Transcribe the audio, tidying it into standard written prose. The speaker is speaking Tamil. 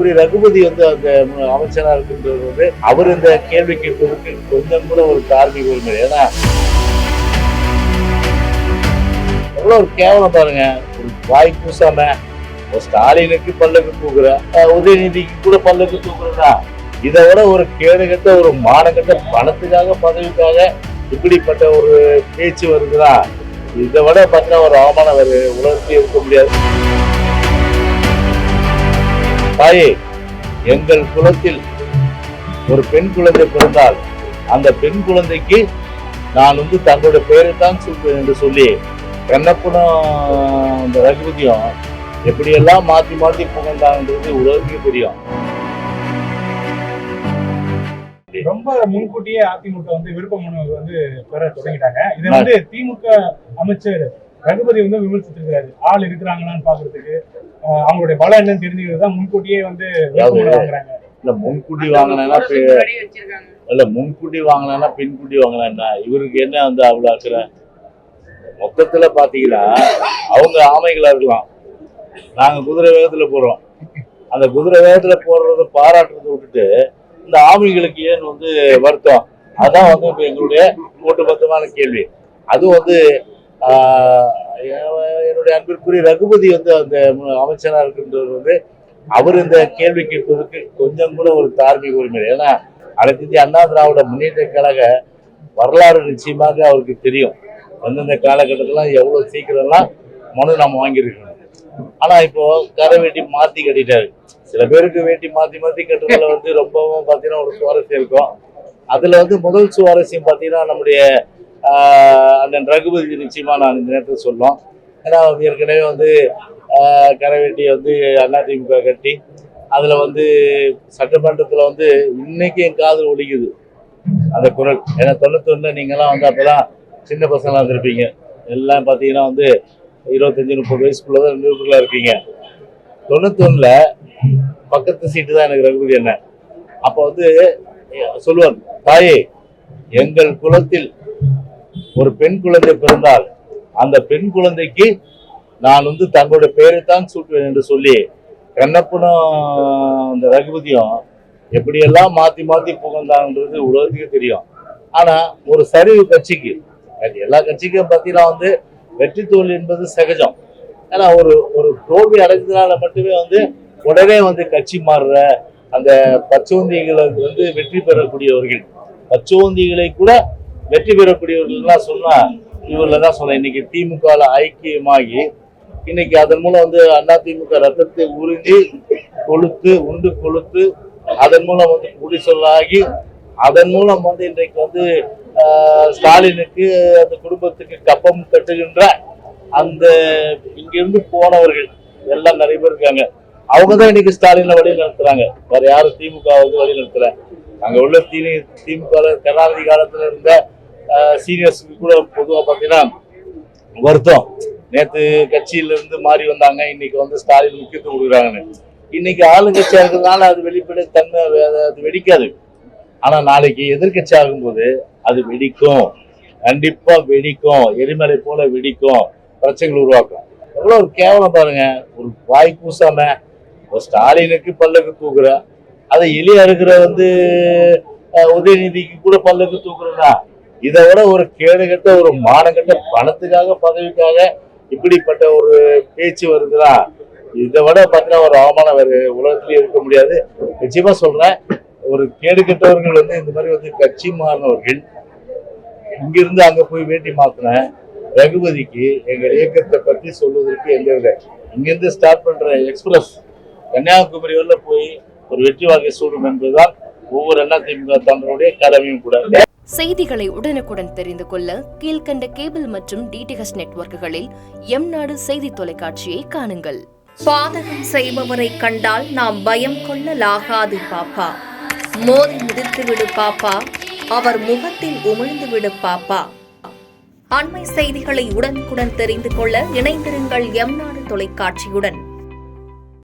அன்பிற்குரிய ரகுபதி வந்து அந்த அமைச்சரா இருக்கின்றது வந்து அவர் இந்த கேள்வி கேட்பதற்கு கொஞ்சம் கூட ஒரு தார்மீக உரிமை. ஏன்னா எவ்வளவு ஒரு கேவலம் பாருங்க. ஒரு வாய் பூசாம ஒரு ஸ்டாலினுக்கு பல்லுக்கு தூக்குற, உதயநிதிக்கு கூட பல்லுக்கு தூக்குறதா, இதை விட ஒரு கேடுகட்ட ஒரு மானகட்ட பணத்துக்காக பதவிக்காக இப்படிப்பட்ட ஒரு பேச்சு வருதுன்னா இதை விட பார்த்தா ஒரு அவமானம் வேறு உலகத்தில் இருக்க முடியாது. தாயே, எங்கள் குலத்தில் ஒரு பெண் குழந்தை பிறந்தால் அந்த பெண் குழந்தைக்கு நான் வந்து தங்களுடைய பெயரை தான் சொல்வேன் என்று சொல்லி கண்ணப்பனும் அந்த ரகுபதியும் எப்படியெல்லாம் மாற்றி மாற்றி புகழ்ந்தாங்கன்றது உலகத்துக்கு தெரியும். ரொம்ப முன்கூட்டியே அதிமுக வந்து விருப்ப மனு வந்து பெற தொடங்கிட்டாங்க. இதை வந்து திமுக அமைச்சர் ரகுபதி வந்து விமர்சித்திருக்கிறாரு. ஆள் இருக்கிறாங்களான்னு பாக்குறதுக்கு, அவங்களுடைய பலம் என்னன்னு தெரிஞ்சுக்கிறதுதான் முன்கூட்டியே வந்து வாங்குறாங்க. இல்ல முன்கூட்டி வாங்கினா இல்ல முன்கூட்டி வாங்கினா பின்கூட்டி வாங்கினா இவருக்கு என்ன வந்து அவ்வளவு இருக்கிற மொத்தத்துல பாத்தீங்கன்னா அவங்க ஆமைகளா இருக்கலாம், நாங்க குதிரை வேகத்துல போறோம். அந்த குதிரை வேகத்துல போடுறத பாராட்டுறதை விட்டுட்டு இந்த ஆமைகளுக்கு ஏன் வந்து வருத்தம்? அதான் வந்து இப்ப எங்களுடைய ஒட்டுமொத்தமான கேள்வி. அது வந்து என்னுடைய அன்பிற்குரிய ரகுபதி வந்து அந்த அமைச்சரா இருக்கின்றது வந்து அவர் இந்த கேள்வி கேட்பதற்கு கொஞ்சம் கூட ஒரு தார்மீக உரிமை. ஏன்னா அனைத்து இந்திய அண்ணா திராவிட முன்னேற்ற கழக வரலாறு நிச்சயமாக அவருக்கு தெரியும். அந்தந்த காலகட்டத்திலாம் எவ்வளவு சீக்கிரம்லாம் மனு நம்ம வாங்கியிருக்கணும். ஆனா இப்போ கரை வேட்டி மாத்தி கட்டிட்டாரு. சில பேருக்கு வேட்டி மாத்தி மாத்தி கட்டுறதுல வந்து ரொம்பவும் பாத்தீங்கன்னா ஒரு சுவாரஸ்யம் இருக்கும். அதுல வந்து முதல் சுவாரஸ்யம் பாத்தீங்கன்னா நம்முடைய அண்ணன் ரகுபதி நிச்சயமா நான் இந்த நேரத்தில் சொல்லும். ஏன்னா ஏற்கனவே வந்து கரை வேட்டி வந்து அதிமுக கட்டி அதுல வந்து சட்டமன்றத்துல வந்து இன்னைக்கு என் காதல் ஒலிக்குது அந்த குரல். ஏன்னா 91 நீங்கெல்லாம் வந்து அப்பெல்லாம் சின்ன பசங்களா இருந்திருப்பீங்க. எல்லாம் பாத்தீங்கன்னா வந்து 25-30 வயசுக்குள்ளதான் நிருபர்களா இருக்கீங்க. 91 பக்கத்து சீட்டு தான் எனக்கு ரகுபதி என்ன. அப்ப வந்து சொல்லுவார், தாயே, எங்கள் குலத்தில் ஒரு பெண் குழந்தை பிறந்தால் அந்த பெண் குழந்தைக்கு நான் வந்து தங்களுடைய பெயரை தான் சூட்டுவேன் என்று சொல்லி கண்ணப்பனும் அந்த ரகுபதியும் எப்படியெல்லாம் மாத்தி மாத்தி புகழ்ந்தாங்கன்றது உலகத்துக்கு தெரியும். ஆனா ஒரு சரிவு கட்சிக்கு, எல்லா கட்சிக்கும் பார்த்தீங்கன்னா வந்து வெற்றி தோல்வி என்பது சகஜம். ஏன்னா ஒரு தோல்வி அடைஞ்சதுனால மட்டுமே வந்து உடனே வந்து கட்சி மாறுற அந்த பச்சோந்திகளை வந்து வெற்றி பெறக்கூடியவர்கள், பச்சோந்திகளை கூட வெற்றி பெறக்கூடியவர்கள்லாம் சொன்னா இவர்ல தான் சொன்னேன். இன்னைக்கு திமுக ஐக்கியமாகி இன்னைக்கு அதன் மூலம் வந்து அதிமுக ரத்தத்தை உறிஞ்சி கொளுத்து உண்டு கொளுத்து அதன் மூலம் வந்து குடிசொல்லாகி அதன் மூலம் வந்து இன்றைக்கு வந்து ஸ்டாலினுக்கு அந்த குடும்பத்துக்கு கப்பம் கட்டுகின்ற அந்த இங்கிருந்து போனவர்கள் எல்லாம் நிறைய பேர் இருக்காங்க. அவங்கதான் இன்னைக்கு ஸ்டாலினை வழி நடத்துறாங்க. வேற யாரும் திமுக வந்து வழி நடத்தல. அங்க உள்ள திமுக கருணாநிதி காலத்துல இருந்த சீனியர்ஸுக்கு கூட பொதுவா பாத்தீங்கன்னா வருத்தம். நேத்து கட்சியில இருந்து மாறி வந்தாங்க, இன்னைக்கு வந்து ஸ்டாலின் முக்கியத்துவம் கொடுக்குறாங்கன்னு. இன்னைக்கு ஆளுங்கட்சியா இருக்கிறதுனால அது வெளிப்படை தன்மை அது வெடிக்காது. ஆனா நாளைக்கு எதிர்கட்சி ஆகும்போது அது வெடிக்கும், கண்டிப்பா வெடிக்கும், எரிமலை போல வெடிக்கும், பிரச்சனைகள் உருவாக்கும். எவ்வளவு ஒரு கேவலம் பாருங்க. ஒரு வாய் பூசாம ஒரு ஸ்டாலினுக்கு பல்லுக்கு தூக்குற, அதை எளியா இருக்கிற வந்து உதயநிதிக்கு கூட பல்லுக்கு தூக்குறதா, இதை விட ஒரு கேடுகட்ட ஒரு மானகட்ட பணத்துக்காக பதவிக்காக இப்படிப்பட்ட ஒரு பேச்சு வருதுன்னா இதை விட பார்த்தீங்கன்னா ஒரு அவமானம் வேறு உலகத்திலேயே இருக்க முடியாது. நிச்சயமா சொல்றேன், ஒரு கேடு கெட்டவர்கள் வந்து இந்த மாதிரி வந்து கட்சி மாறினவர்கள் இங்கிருந்து அங்க போய் வேட்டி மாத்தின ரகுபதிக்கு எங்கள் இயக்கத்தை பற்றி சொல்வதற்கு எந்த வித இங்கிருந்து ஸ்டார்ட் பண்ற எக்ஸ்பிரஸ் கன்னியாகுமரி வரல போய் ஒரு வெற்றி வாகை சூடும் என்பதுதான் ஒவ்வொரு அதிமுக தொண்டருடைய கடமையும் கூட. செய்திகளை உடனுக்குடன் தெரிந்து கொள்ள கீழ்கண்ட கேபிள் மற்றும் டிடிஹெச் நெட்வொர்க்குகளில் எம்நாடு செய்தி தொலைக்காட்சியை காணுங்கள். பாதகம் செய்பவரை கண்டால் நாம் பயம் கொள்ளலாகாது பாப்பா. மோதி மிதித்து விடு பாப்பா, அவர் முகத்தில் உமிழ்ந்து விடு பாப்பா. அண்மை செய்திகளை உடனுக்குடன் தெரிந்து கொள்ள இணைந்திருங்கள் எம்நாடு தொலைக்காட்சியுடன்.